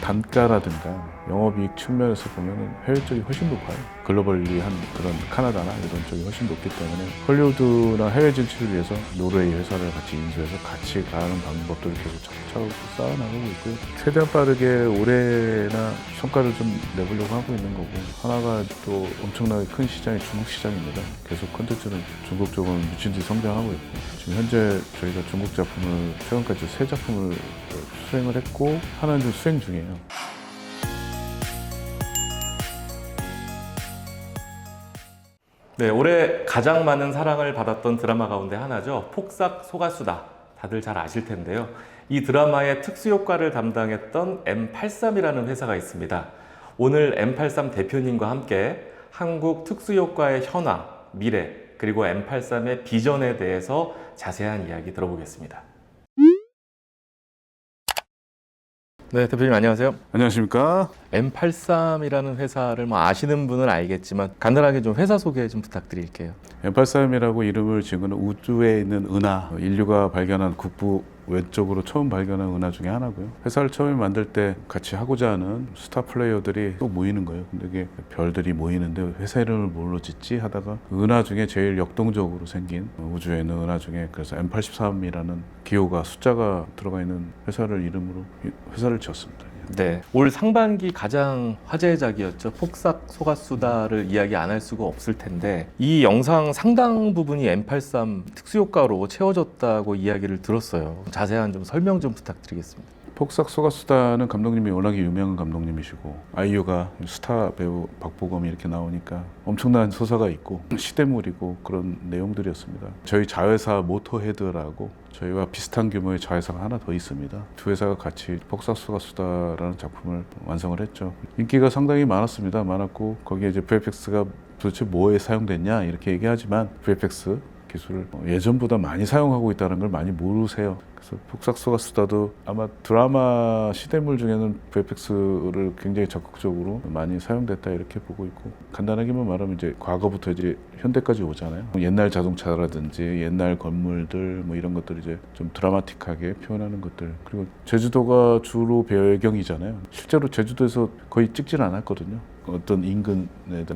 단가라든가 영업이익 측면에서 보면 해외 쪽이 훨씬 높아요. 글로벌리한 그런 카나다나 이런 쪽이 훨씬 높기 때문에 헐리우드나 해외 진출을 위해서 노르웨이 회사를 같이 인수해서 같이 가는 방법들을 계속 차곡차곡 쌓아나가고 있고요. 최대한 빠르게 올해나 성과를 좀 내보려고 하고 있는 거고, 하나가 또 엄청나게 큰 시장이 중국 시장입니다. 계속 콘텐츠는 중국 쪽은 미친 듯이 성장하고 있고, 지금 현재 저희가 중국 작품을 최근까지 3작품을 수행을 했고 하나는 좀 수행 중이에요. 네, 올해 가장 많은 사랑을 받았던 드라마 가운데 하나죠. 폭삭 소가수다. 다들 잘 아실 텐데요. 이 드라마의 특수효과를 담당했던 M83이라는 회사가 있습니다. 오늘 M83 대표님과 함께 한국 특수효과의 현황, 미래, 그리고 M83의 비전에 대해서 자세한 이야기 들어보겠습니다. 네, 대표님 안녕하세요. 안녕하십니까? M83이라는 회사를 뭐 아시는 분은 알겠지만 간단하게 좀 회사 소개 좀 부탁드릴게요. M83이라고 이름을 지은 건 우주에 있는 은하, 인류가 발견한 국부 왼쪽으로 처음 발견한 은하 중에 하나고요. 회사를 처음에 만들 때 같이 하고자 하는 스타 플레이어들이 또 모이는 거예요. 근데 이게 별들이 모이는데 회사 이름을 뭘로 짓지 하다가 은하 중에 제일 역동적으로 생긴 우주에 있는 은하 중에 그래서 M83이라는 기호가 숫자가 들어가 있는 회사를 이름으로 회사를 지었습니다. 네, 올 상반기 가장 화제작이었죠. 폭삭 소가수다를 이야기 안 할 수가 없을 텐데 이 영상 상당 부분이 M83 특수효과로 채워졌다고 이야기를 들었어요. 자세한 좀 설명 좀 부탁드리겠습니다. 폭삭 소가수다는 감독님이 워낙에 유명한 감독님이시고 아이유가 스타 배우 박보검이 이렇게 나오니까 엄청난 소사가 있고 시대물이고 그런 내용들이었습니다. 저희 자회사 모토헤드라고 저희와 비슷한 규모의 자회사가 하나 더 있습니다. 두 회사가 같이 폭삭 소가수다라는 작품을 완성을 했죠. 인기가 상당히 많았습니다. 많았고 거기에 이제 VFX가 도대체 뭐에 사용됐냐 이렇게 얘기하지만 VFX 기술을 예전보다 많이 사용하고 있다는 걸 많이 모르세요. 그래서 폭삭 소가수다도 아마 드라마 시대물 중에는 VFX를 굉장히 적극적으로 많이 사용됐다 이렇게 보고 있고, 간단하게만 말하면 이제 과거부터 이제 현대까지 오잖아요. 옛날 자동차라든지 옛날 건물들 뭐 이런 것들 이제 좀 드라마틱하게 표현하는 것들, 그리고 제주도가 주로 배경이잖아요. 실제로 제주도에서 거의 찍질 않았거든요. 어떤 인근에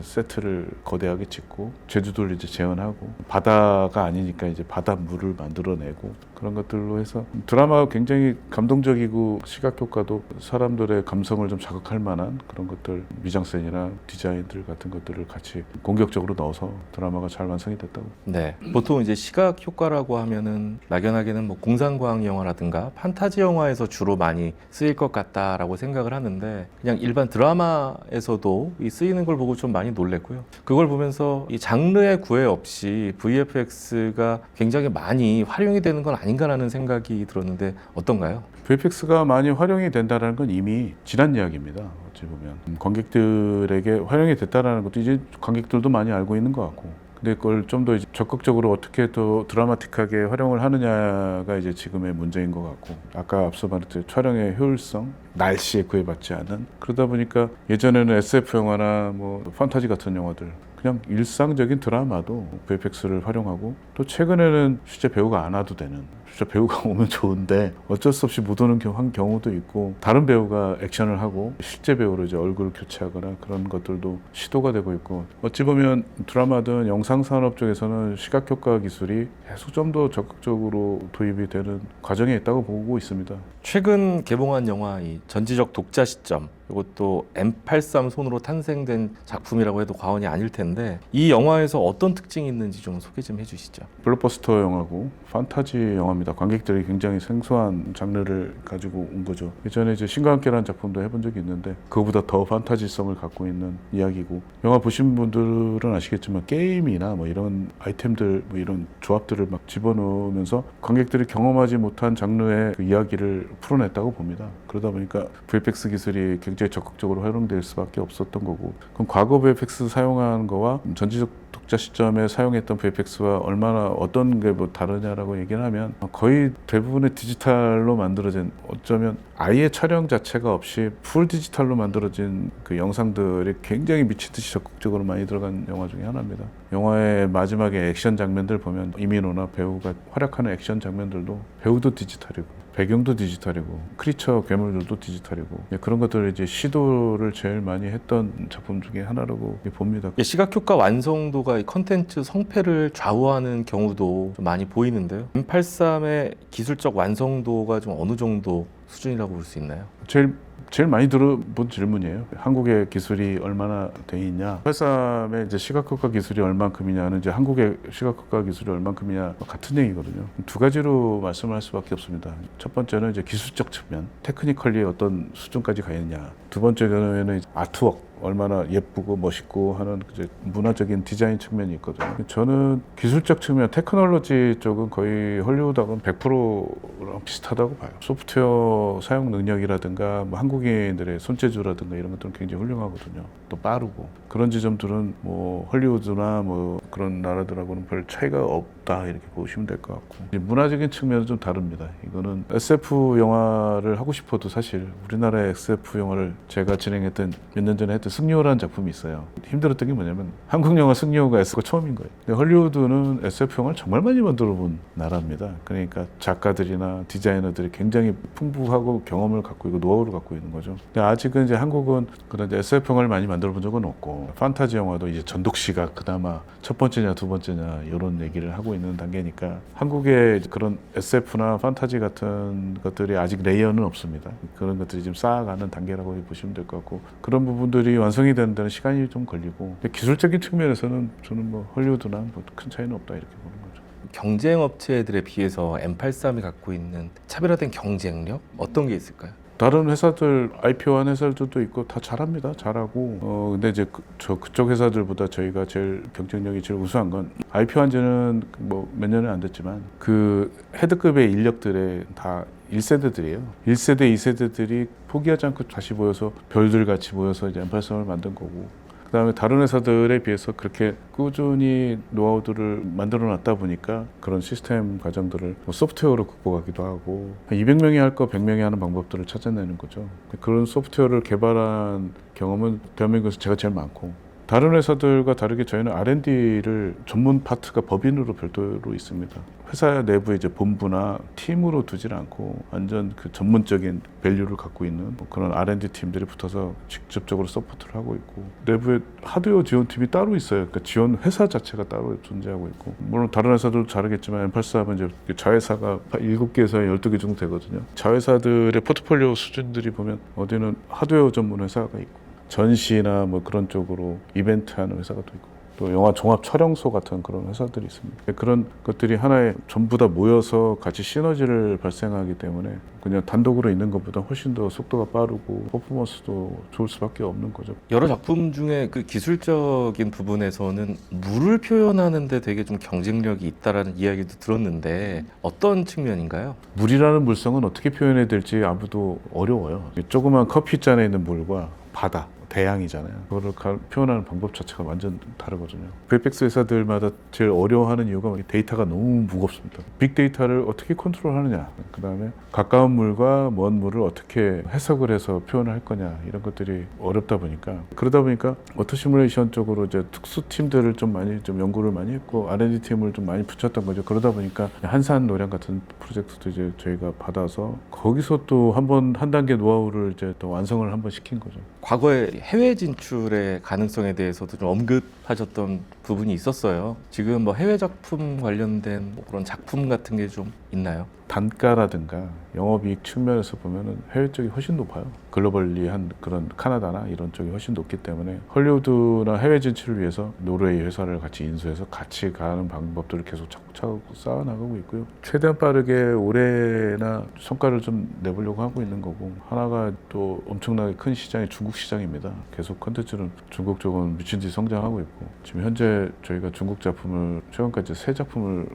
세트를 거대하게 짓고 제주도를 이제 재현하고 바다가 아니니까 이제 바닷물을 만들어내고 그런 것들로 해서 드라마가 굉장히 감동적이고 시각 효과도 사람들의 감성을 좀 자극할 만한 그런 것들, 미장센이나 디자인들 같은 것들을 같이 공격적으로 넣어서 드라마가 잘 완성이 됐다고. 네, 보통 이제 시각 효과라고 하면은 막연하게는 뭐 공상과학 영화라든가 판타지 영화에서 주로 많이 쓰일 것 같다라고 생각을 하는데 그냥 일반 드라마에서도 이 쓰이는 걸 보고 좀 많이 놀랬고요. 그걸 보면서 이 장르의 구애 없이 VFX가 굉장히 많이 활용이 되는 건 아닌가라는 생각이 들었는데 어떤가요? VFX가 많이 활용이 된다는 건 이미 지난 이야기입니다. 어찌 보면 관객들에게 활용이 됐다는 것도 이제 관객들도 많이 알고 있는 것 같고, 근데 그걸 좀 더 적극적으로 어떻게 더 드라마틱하게 활용을 하느냐가 이제 지금의 문제인 것 같고, 아까 앞서 말했듯이 촬영의 효율성, 날씨에 구애받지 않은, 그러다 보니까 예전에는 SF 영화나 뭐 판타지 같은 영화들 그냥 일상적인 드라마도 VFX를 활용하고, 또 최근에는 실제 배우가 안 와도 되는, 진짜 배우가 오면 좋은데 어쩔 수 없이 못 오는 경우도 있고, 다른 배우가 액션을 하고 실제 배우로 이제 얼굴을 교체하거나 그런 것들도 시도가 되고 있고, 어찌 보면 드라마든 영상산업 쪽에서는 시각효과 기술이 계속 좀 더 적극적으로 도입이 되는 과정에 있다고 보고 있습니다. 최근 개봉한 영화 이 전지적 독자 시점, 이것도 M83 손으로 탄생된 작품이라고 해도 과언이 아닐 텐데 이 영화에서 어떤 특징이 있는지 좀 소개 좀 해주시죠. 블록버스터 영화고 판타지 영화입니다. 관객들이 굉장히 생소한 장르를 가지고 온 거죠. 예전에 이제 신과 함께라는 작품도 해본 적이 있는데 그거보다 더 판타지성을 갖고 있는 이야기고, 영화 보신 분들은 아시겠지만 게임이나 뭐 이런 아이템들 뭐 이런 조합들을 막 집어넣으면서 관객들이 경험하지 못한 장르의 그 이야기를 풀어냈다고 봅니다. 그러다 보니까 VFX 기술이 굉장히 적극적으로 활용될 수밖에 없었던 거고, 그럼 과거 VFX 사용한 거와 전지적 독자 시점에 사용했던 VFX와 얼마나 어떤 게 뭐 다르냐라고 얘기를 하면 거의 대부분의 디지털로 만들어진, 어쩌면 아예 촬영 자체가 없이 풀 디지털로 만들어진 그 영상들이 굉장히 미친 듯이 적극적으로 많이 들어간 영화 중에 하나입니다. 영화의 마지막에 액션 장면들 보면 이민호나 배우가 활약하는 액션 장면들도 배우도 디지털이고 배경도 디지털이고 크리처 괴물들도 디지털이고 그런 것들을 이제 시도를 제일 많이 했던 작품 중에 하나라고 봅니다. 시각 효과 완성도가 이 컨텐츠 성패를 좌우하는 경우도 좀 많이 보이는데요. M83의 기술적 완성도가 좀 어느 정도 수준이라고 볼 수 있나요? 제일 많이 들어본 질문이에요. 한국의 기술이 얼마나 돼 있냐. 83의 이제 시각효과 기술이 얼만큼이냐는 이제 한국의 시각효과 기술이 얼만큼이냐 같은 얘기거든요. 두 가지로 말씀을 할 수밖에 없습니다. 첫 번째는 이제 기술적 측면, 테크니컬리 어떤 수준까지 가 있냐. 두 번째 경우에는 아트웍. 얼마나 예쁘고 멋있고 하는 이제 문화적인 디자인 측면이 있거든요. 저는 기술적 측면, 테크놀로지 쪽은 거의 헐리우드하고는 100%랑 비슷하다고 봐요. 소프트웨어 사용 능력이라든가 뭐 한국인들의 손재주라든가 이런 것들은 굉장히 훌륭하거든요. 또 빠르고 그런 지점들은 뭐 헐리우드나 뭐 그런 나라들하고는 별 차이가 없다 이렇게 보시면 될 것 같고 이제 문화적인 측면은 좀 다릅니다. 이거는 SF 영화를 하고 싶어도 사실 우리나라의 SF 영화를 제가 진행했던 몇 년 전에 했던 승리호라는 작품이 있어요. 힘들었던 게 뭐냐면 한국 영화 승리호가 SF가 처음인 거예요. 근데 헐리우드는 SF 영화를 정말 많이 만들어 본 나라입니다. 그러니까 작가들이나 디자이너들이 굉장히 풍부하고 경험을 갖고 있고 노하우를 갖고 있는 거죠. 근데 아직은 이제 한국은 그런 이제 SF 영화를 많이 만들어 본 적은 없고 판타지 영화도 이제 전독 씨가 그나마 첫 번째냐 두 번째냐 이런 얘기를 하고 있는 단계니까 한국의 그런 SF나 판타지 같은 것들이 아직 레이어는 없습니다. 그런 것들이 지금 쌓아가는 단계라고 보시면 될 것 같고 그런 부분들이 완성이 되는 데는 시간이 좀 걸리고 기술적인 측면에서는 저는 뭐 헐리우드나 뭐 큰 차이는 없다 이렇게 보는 거죠. 경쟁 업체들에 비해서 M83이 갖고 있는 차별화된 경쟁력 어떤 게 있을까요? 다른 회사들 IPO한 회사들도 있고 다 잘합니다. 잘하고 근데 이제 그쪽 회사들보다 저희가 제일 경쟁력이 제일 우수한 건 IPO한 지는 뭐 몇 년은 안 됐지만 그 헤드급의 인력들의 다 1세대들이에요. 1세대, 2세대들이 포기하지 않고 다시 모여서 별들 같이 모여서 이제 M83을 만든 거고 그다음에 다른 회사들에 비해서 그렇게 꾸준히 노하우들을 만들어 놨다 보니까 그런 시스템 과정들을 뭐 소프트웨어로 극복하기도 하고 200명이 할 거 100명이 하는 방법들을 찾아내는 거죠. 그런 소프트웨어를 개발한 경험은 대한민국에서 제가 제일 많고 다른 회사들과 다르게 저희는 R&D를 전문 파트가 법인으로 별도로 있습니다. 회사 내부에 이제 본부나 팀으로 두질 않고 완전 그 전문적인 밸류를 갖고 있는 뭐 그런 R&D 팀들이 붙어서 직접적으로 서포트를 하고 있고 내부에 하드웨어 지원팀이 따로 있어요. 그러니까 지원 회사 자체가 따로 존재하고 있고 물론 다른 회사들도 다르겠지만 M83은 이제 자회사가 7개에서 12개 정도 되거든요. 자회사들의 포트폴리오 수준들이 보면 어디는 하드웨어 전문 회사가 있고 전시나 뭐 그런 쪽으로 이벤트 하는 회사가 또 있고 또 영화 종합 촬영소 같은 그런 회사들이 있습니다. 그런 것들이 하나에 전부 다 모여서 같이 시너지를 발생하기 때문에 그냥 단독으로 있는 것보다 훨씬 더 속도가 빠르고 퍼포먼스도 좋을 수밖에 없는 거죠. 여러 작품 중에 그 기술적인 부분에서는 물을 표현하는데 되게 좀 경쟁력이 있다라는 이야기도 들었는데 어떤 측면인가요? 물이라는 물성은 어떻게 표현해야 될지 아무도 어려워요. 조그만 커피잔에 있는 물과 바다 대양이잖아요. 그거를 표현하는 방법 자체가 완전 다르거든요. VFX 회사들마다 제일 어려워하는 이유가 데이터가 너무 무겁습니다. 빅데이터를 어떻게 컨트롤하느냐, 그 다음에 가까운 물과 먼 물을 어떻게 해석을 해서 표현을 할 거냐 이런 것들이 어렵다 보니까 그러다 보니까 오토 시뮬레이션 쪽으로 이제 특수 팀들을 좀 많이 좀 연구를 많이 했고 R&D 팀을 좀 많이 붙였던 거죠. 그러다 보니까 한산 노량 같은 프로젝트도 이제 저희가 받아서 거기서 또 한 단계 노하우를 이제 또 완성을 한번 시킨 거죠. 과거에 해외 진출의 가능성에 대해서도 좀 언급하셨던 부분이 있었어요. 지금 뭐 해외 작품 관련된 뭐 그런 작품 같은 게 좀 있나요? 단가라든가 영업이익 측면에서 보면은 해외 쪽이 훨씬 높아요. 글로벌리한 그런 카나다나 이런 쪽이 훨씬 높기 때문에 헐리우드나 해외 진출을 위해서 노르웨이 회사를 같이 인수해서 같이 가는 방법들을 계속 차곡차곡 쌓아나가고 있고요. 최대한 빠르게 올해나 성과를 좀 내보려고 하고 있는 거고 하나가 또 엄청나게 큰 시장이 중국 시장입니다. 계속 컨텐츠는 중국 쪽은 미친 듯이 성장하고 있고 지금 현재 저희가 중국 작품을 최근까지 3작품을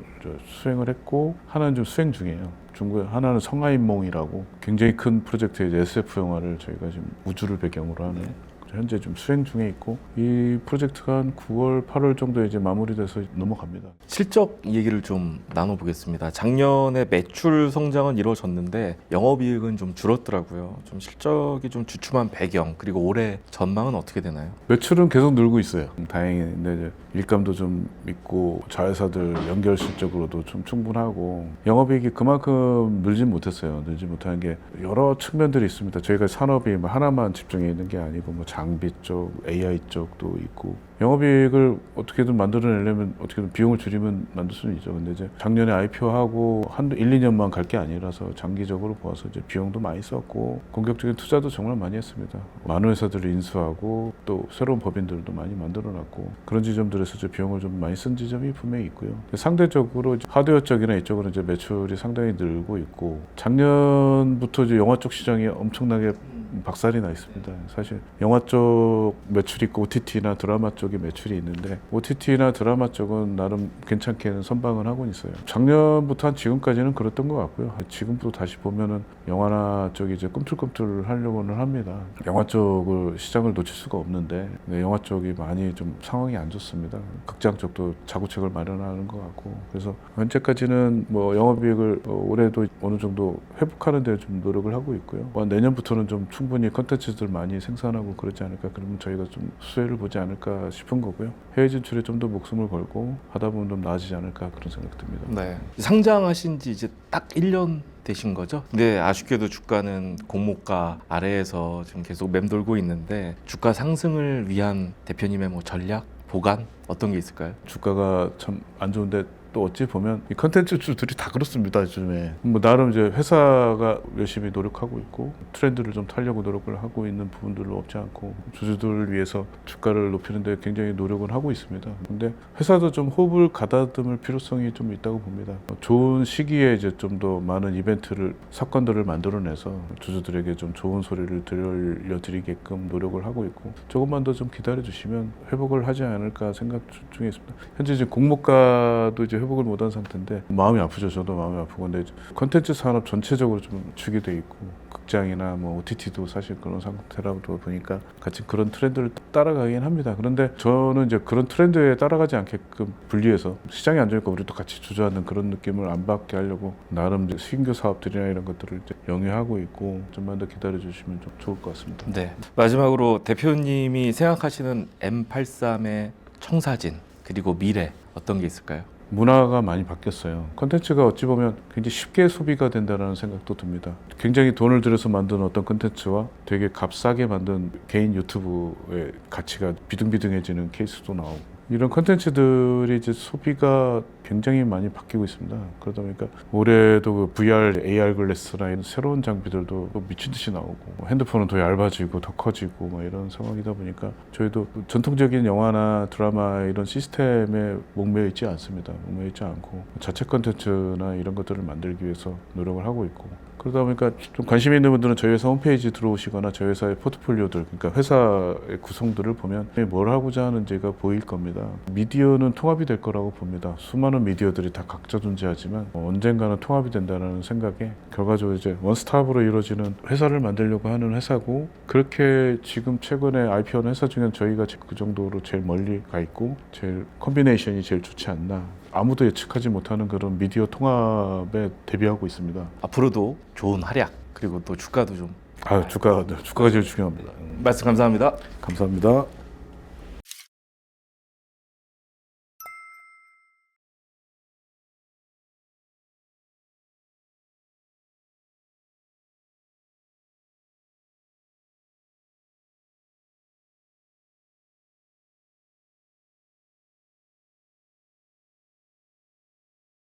수행을 했고 하나는 좀 수행 중이에요. 중국에 하나는 성하인몽이라고 굉장히 큰 프로젝트의 SF 영화를 저희가 지금 우주를 배경으로 하는 현재 좀 수행 중에 있고 이 프로젝트가 한 9월, 8월 정도에 이제 마무리돼서 넘어갑니다. 실적 얘기를 좀 나눠보겠습니다. 작년에 매출 성장은 이루어졌는데 영업이익은 좀 줄었더라고요. 좀 실적이 좀 주춤한 배경 그리고 올해 전망은 어떻게 되나요? 매출은 계속 늘고 있어요. 다행히 근데 이제 일감도 좀 있고 자회사들 연결 실적으로도 좀 충분하고 영업이익이 그만큼 늘진 못했어요. 늘지 못하는 게 여러 측면들이 있습니다. 저희가 산업이 뭐 하나만 집중해 있는 게 아니고 뭐 장비 쪽, AI 쪽도 있고 영업이익을 어떻게든 만들어내려면 어떻게든 비용을 줄이면 만들 수는 있죠. 근데 이제 작년에 IPO하고 한 1, 2년만 갈 게 아니라서 장기적으로 보아서 이제 비용도 많이 썼고 공격적인 투자도 정말 많이 했습니다. 많은 회사들을 인수하고 또 새로운 법인들도 많이 만들어놨고 그런 지점들에서 이제 비용을 좀 많이 쓴 지점이 분명히 있고요. 상대적으로 이제 하드웨어 쪽이나 이쪽으로 이제 매출이 상당히 늘고 있고 작년부터 이제 영화 쪽 시장이 엄청나게 박살이 나 있습니다. 사실 영화 쪽 매출이 있고 OTT나 드라마 쪽에 매출이 있는데 OTT나 드라마 쪽은 나름 괜찮게는 선방을 하고 있어요. 작년부터 한 지금까지는 그랬던 것 같고요. 지금도 다시 보면은 영화나 쪽이 이제 꿈틀꿈틀 하려고는 합니다. 영화 쪽을 시장을 놓칠 수가 없는데 영화 쪽이 많이 좀 상황이 안 좋습니다. 극장 쪽도 자구책을 마련하는 것 같고 그래서 현재까지는 뭐 영업이익을 올해도 어느 정도 회복하는 데 좀 노력을 하고 있고요. 내년부터는 좀 충분히 컨텐츠들 많이 생산하고 그러지 않을까 그러면 저희가 좀 수혜를 보지 않을까 싶은 거고요. 해외 진출에 좀 더 목숨을 걸고 하다 보면 좀 나아지지 않을까 그런 생각 듭니다. 네. 상장하신 지 이제 딱 1년 되신 거죠? 근데 아쉽게도 주가는 공모가 아래에서 지금 계속 맴돌고 있는데 주가 상승을 위한 대표님의 뭐 전략, 보관 어떤 게 있을까요? 주가가 참 안 좋은데 또 어찌 보면 이 컨텐츠주들이 다 그렇습니다. 요즘에 뭐 나름 이제 회사가 열심히 노력하고 있고 트렌드를 좀 타려고 노력을 하고 있는 부분들도 없지 않고 주주들을 위해서 주가를 높이는 데 굉장히 노력을 하고 있습니다. 근데 회사도 좀 호흡을 가다듬을 필요성이 좀 있다고 봅니다. 좋은 시기에 이제 좀 더 많은 이벤트를 사건들을 만들어내서 주주들에게 좀 좋은 소리를 들려드리게끔 노력을 하고 있고 조금만 더 좀 기다려 주시면 회복을 하지 않을까 생각 중에 있습니다. 현재 이제 공모가도 이제 회복을 못한 상태인데 마음이 아프죠. 저도 마음이 아프고 근데 콘텐츠 산업 전체적으로 좀 축이 돼 있고 극장이나 뭐 OTT도 사실 그런 상태라고 보니까 같이 그런 트렌드를 따라가긴 합니다. 그런데 저는 이제 그런 트렌드에 따라가지 않게끔 분리해서 시장이 안 좋으니까 우리도 같이 주저앉는 그런 느낌을 안 받게 하려고 나름 이제 신규 사업들이나 이런 것들을 이제 영위하고 있고 좀만 더 기다려 주시면 좀 좋을 것 같습니다. 네. 마지막으로 대표님이 생각하시는 M83의 청사진 그리고 미래 어떤 게 있을까요? 문화가 많이 바뀌었어요. 콘텐츠가 어찌 보면 굉장히 쉽게 소비가 된다는 생각도 듭니다. 굉장히 돈을 들여서 만든 어떤 콘텐츠와 되게 값싸게 만든 개인 유튜브의 가치가 비등비등해지는 케이스도 나오고 이런 콘텐츠들이 이제 소비가 굉장히 많이 바뀌고 있습니다. 그러다 보니까 올해도 그 VR, AR 글래스나 이런 새로운 장비들도 미친 듯이 나오고 핸드폰은 더 얇아지고 더 커지고 뭐 이런 상황이다 보니까 저희도 전통적인 영화나 드라마 이런 시스템에 목매여 있지 않습니다. 목매여 있지 않고 자체 콘텐츠나 이런 것들을 만들기 위해서 노력을 하고 있고 그러다 보니까 좀 관심 있는 분들은 저희 회사 홈페이지 들어오시거나 저희 회사의 포트폴리오들, 그러니까 회사의 구성들을 보면 뭘 하고자 하는지가 보일 겁니다. 미디어는 통합이 될 거라고 봅니다. 수많은 미디어들이 다 각자 존재하지만 언젠가는 통합이 된다는 생각에 결과적으로 이제 원스톱으로 이루어지는 회사를 만들려고 하는 회사고 그렇게 지금 최근에 IPO한 회사 중엔 저희가 그 정도로 제일 멀리 가 있고 제일 컨비네이션이 제일 좋지 않나. 아무도 예측하지 못하는 그런 미디어 통합에 대비하고 있습니다. 앞으로도 좋은 활약 그리고 또 주가도 좀 주가가 제일 중요합니다. 말씀 감사합니다. 감사합니다.